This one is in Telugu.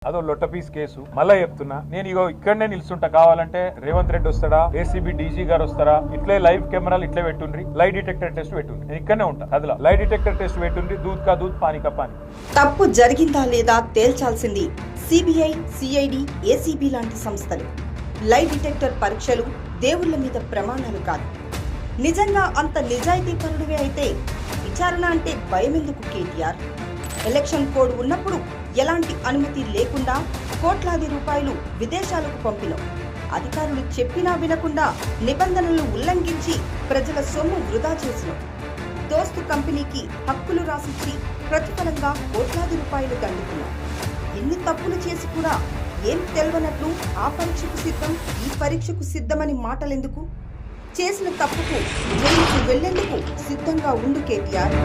అదో లొట్టపీస్ కేసు. మళ్ళా చెప్తున్నా, నేను ఇగో ఇక్కడనే నిల్చుంటా, కావాలంటే రేవంత్ రెడ్డి వస్తాడా, ఏసీబీ డీజీ గారు వస్తారా, ఇట్లే లైవ్ కెమెరాలు ఇట్లే పెట్టుండ్రి, లై డిటెక్టర్ టెస్ట్ పెట్టుండ్రి, నేను ఇక్కడనే ఉంటా. అదిలా లై డిటెక్టర్ టెస్ట్ పెట్టుండ్రి, దూద్ కా దూద్ పానీ కా పానీ. తప్పు జరిగిందా లేదా తేల్చాల్సింది సిబిఐ, సిఐడి, ఏసీబీ లాంటి సంస్థలు. లై డిటెక్టర్ పరీక్షలు దేవుళ్ల మీద ప్రమాణాలు కాదు. నిజంగా అంత నిజాయితీపరుడివే అయితే విచారణ అంటే భయమెందుకు కేటీఆర్? ఎలక్షన్ కోడ్ ఉన్నప్పుడు ఎలాంటి అనుమతి లేకుండా కోట్లాది రూపాయలు విదేశాలకు పంపినాం. అధికారులు చెప్పినా వినకుండా నిబంధనలు ఉల్లంఘించి ప్రజల సొమ్ము వృధా చేసినాం. దోస్తు కంపెనీకి హక్కులు రాసిచ్చి ప్రతిఫలంగా కోట్లాది రూపాయలు దండుకున్నాం. ఎన్ని తప్పులు చేసి కూడా ఏం తెలవనట్లు ఆ పరీక్షకు సిద్ధం, ఈ పరీక్షకు సిద్ధమని మాటలెందుకు? చేసిన తప్పుకు జైలుకు వెళ్లేందుకు సిద్ధంగా ఉండు కేటీఆర్.